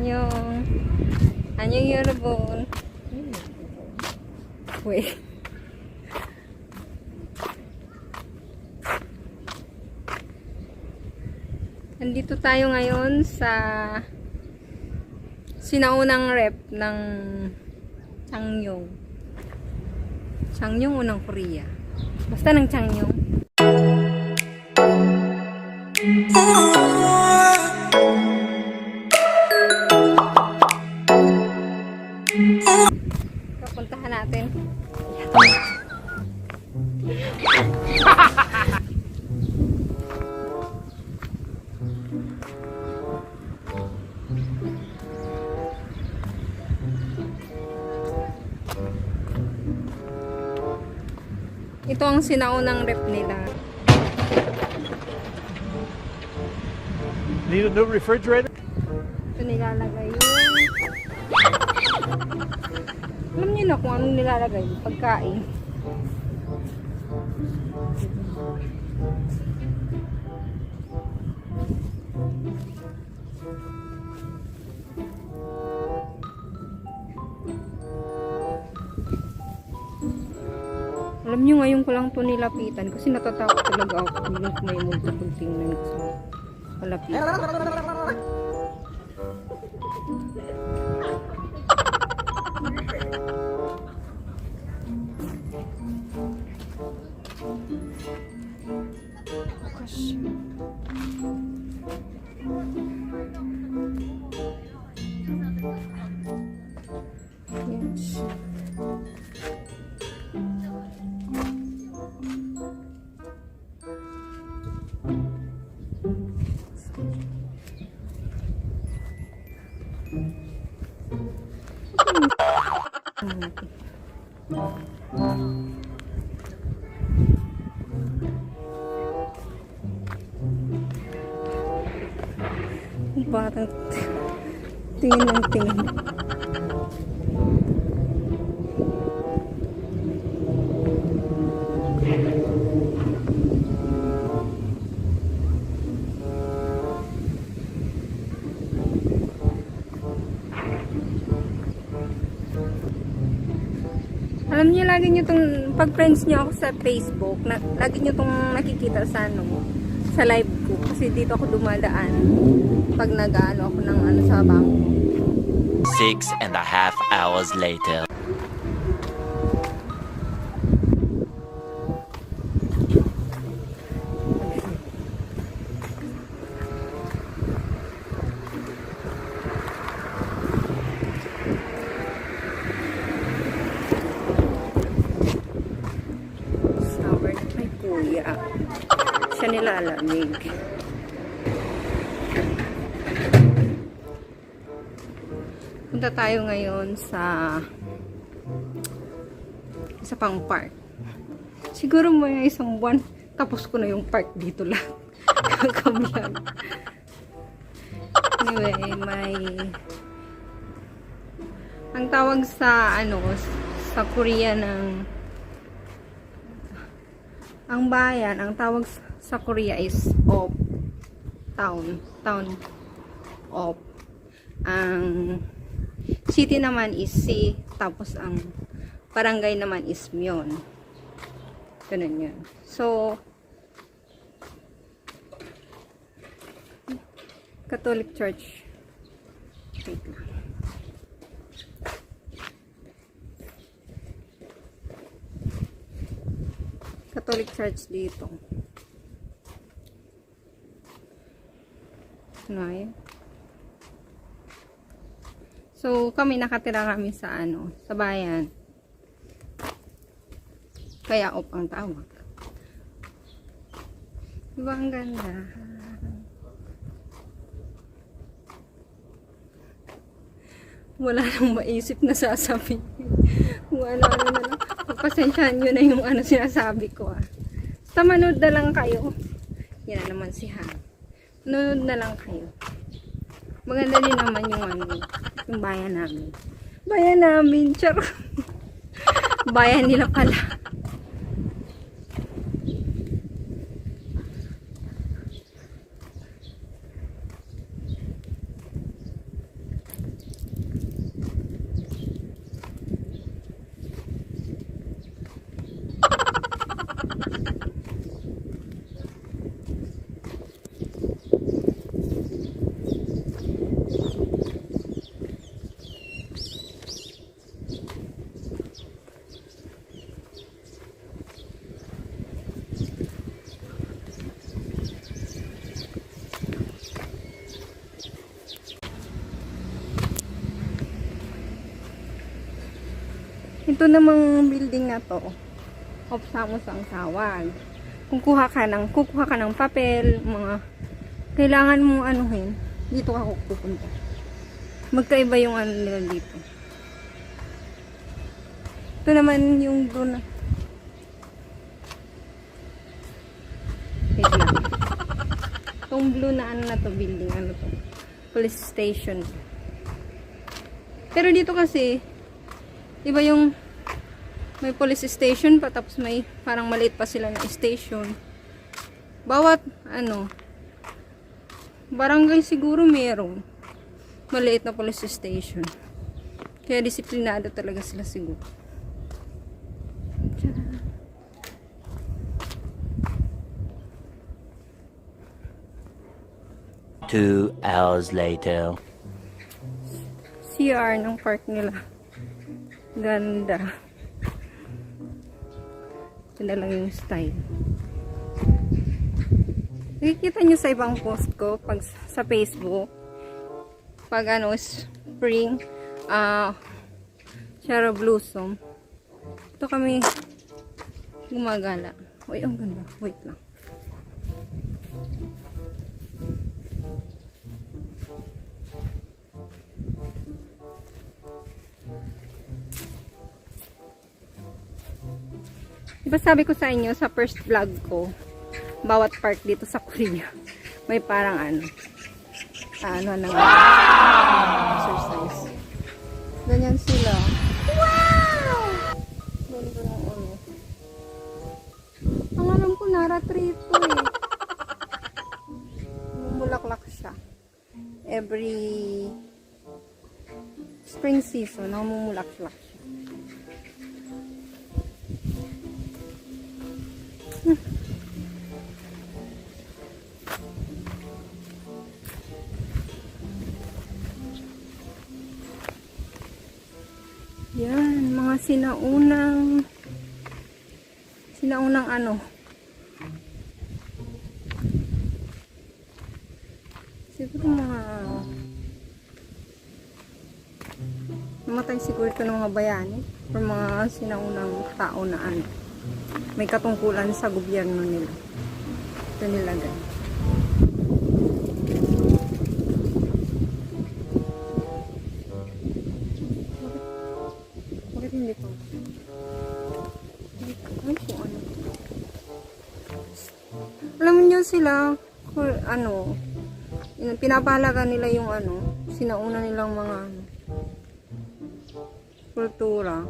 안녕. 안녕 여러분. Wait. Nandito tayo ngayon sa sinaunang rep ng Changnyeong. Changnyeong o ng Korea? Basta ng Changnyeong. Papuntahan natin. Ito ang sinaunang rep nila. Need a new refrigerator? Ito nilalagay yung... Alam niyo na kung anong nilalagay. Pagkain. Alam niyo ngayon ko lang ito nilapitan kasi natatakot talaga ako kung may multo kung tingnan ko sa palapitan. Yes. Batang tingin ng tingin. Alam niyo, lagi niyo itong, pag friends niyo ako sa Facebook, lagi niyo itong nakikita sa sa live ko. Kasi dito ako dumadaan pag nag-ano ako ng sa bangko. 6.5 hours later. Kuya. Siya nilalamig. Punta tayo ngayon sa pang park. Siguro mga isang buwan tapos ko na yung park dito lang. Kakablog. Anyway, ang tawag sa sa Korea ang bayan, ang tawag sa Korea is Op. Town Op. Ang city naman is Si. Tapos ang barangay naman is Myon. Ganun yun. So, Catholic Church. Wait lang. Catholic Church dito. Ano. So, kami nakatira kami sa sa bayan. Kaya Op ang tawag. Diba ang ganda? Wala nang maisip na sasabihin. Kung ano-ano na lang. Pagpasensyahan nyo na yung sinasabi ko. Basta manood na lang kayo. Yan na naman si Han. Manood na lang kayo. Maganda din naman yung bayan namin. Bayan namin, charo. Bayan nila pala. Ito namang building na to, Opsamos ang tawag. Kung kukuha ka ng papel, mga kailangan mong anuhin, dito ka pupunta. Magkaiba yung ano nila dito. Ito naman yung doon. Wait lang. Itong blue na ano na to, building, ano to? Police station. Pero dito kasi, iba yung may police station pa, tapos may parang maliit pa sila na station. Bawat, ano, barangay siguro meron maliit na police station. Kaya disiplinado talaga sila siguro. 2 hours later. CR ng park nila. Ganda. Ito na lang yung style. Nakikita nyo sa ibang post ko pag sa Facebook. Pag ano, spring, cherry blossom. Ito kami gumagala. Uy, ang ganda. Wait lang. Diba sabi ko sa inyo, sa first vlog ko, bawat park dito sa Korea, may parang ano nang exercise. Ganyan sila. Wow! Ganda ng ano. Ang alam ko, Nara tree ito eh. Mumulaklak siya. Every spring season, namumulaklak siya. Yan, mga sinaunang ano. Siguro namatay siguro ito ng mga bayani or mga sinaunang tao na ano. May katungkulan sa gobyerno nila. Ito nilagay. Bakit hindi pa? Ay, kung ano. Alam niyo sila, ano, pinapahalaga nila yung ano, sinauna nilang mga ano, kultura.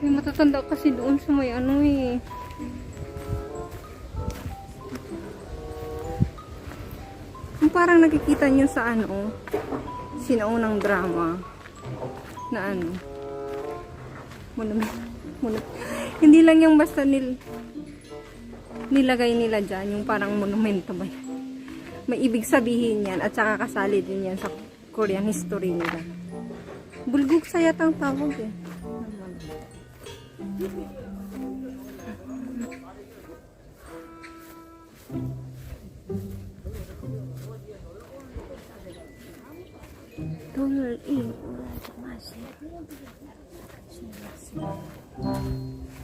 May matatanda kasi doon sa may ano eh. Yung parang nakikita nyo sa ano, sinaunang drama na ano, monument. Hindi lang yung basta nilagay nila dyan, yung parang monumento ba yan. May ibig sabihin yan at saka kasali din yan sa Korean history nila. Bulguk sa yatang tawag eh.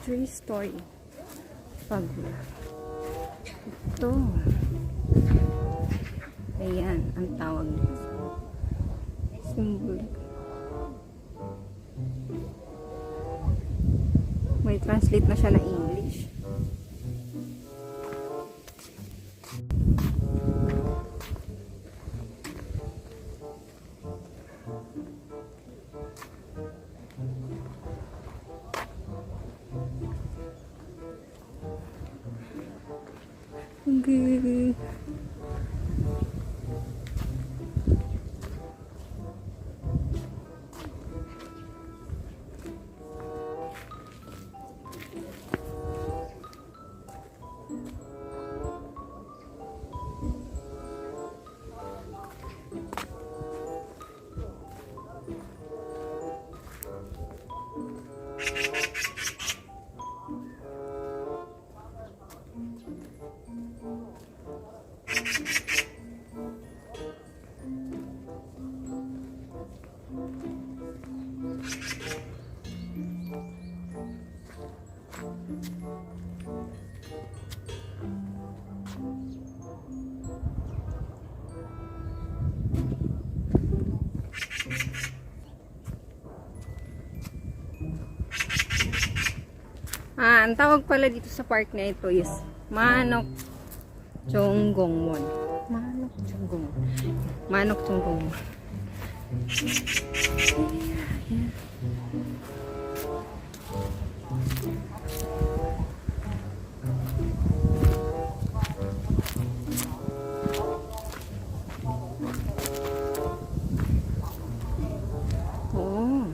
Three-story pagula. Ito. Ayan, ang tawag dito. Symbol. May translate na siya na English. Okay. Ang tawag pala dito sa park na ito is Manok Chonggongwon. Manok Chonggongwon. Manok Chonggongwon. Oh.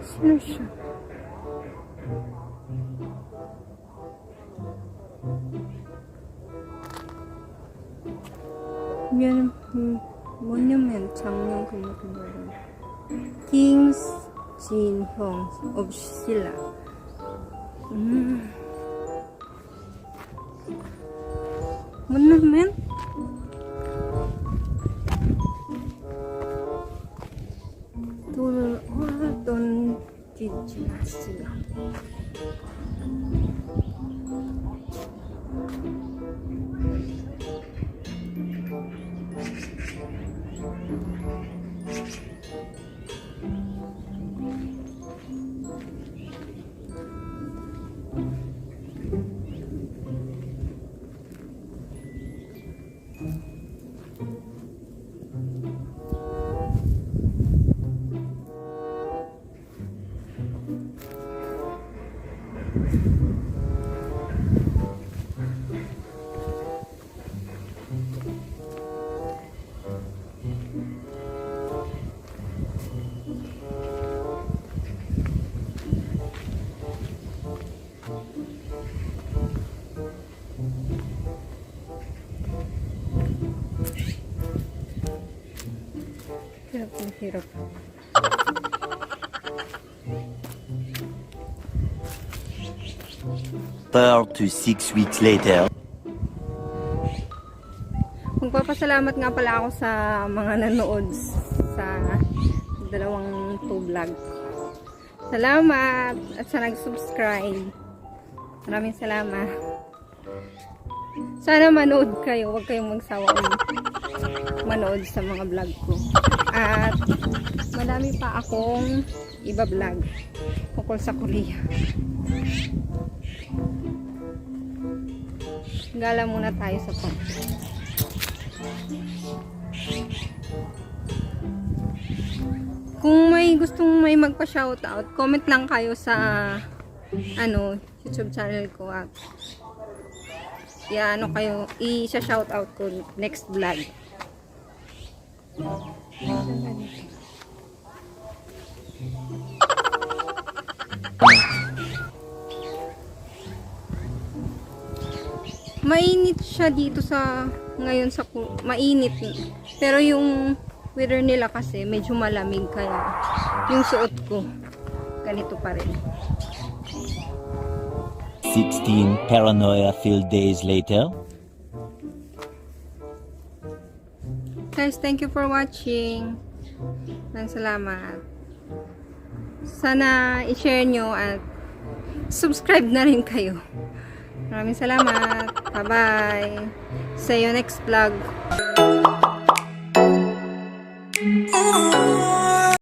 Sino siya? Yan, monument, 장년 근무기념관. King's Jinhong of Silla. Monument? 돌아던 지나시라. Hirap na hirap. Four to 6 weeks later. Magpapasalamat nga pala ako sa mga nanood sa dalawang vlog. Salamat at sa nag-subscribe. Maraming salamat. Sana manood kayo. Huwag kayong magsawa manood sa mga vlog ko. At madami pa akong iba vlog tungkol sa Korea. Gala muna tayo sa pang. Kung may gustong may magpa-shoutout, comment lang kayo sa YouTube channel ko at kayo, i-shoutout ko next vlog. Mainit siya dito sa ngayon sa mainit, pero yung weather nila kasi medyo malamig, kaya yung suot ko ganito pa rin. 16 paranoia-filled days later. Guys, thank you for watching. Salamat. Sana i-share nyo at subscribe na rin kayo. Maraming salamat. Bye-bye. See you next vlog.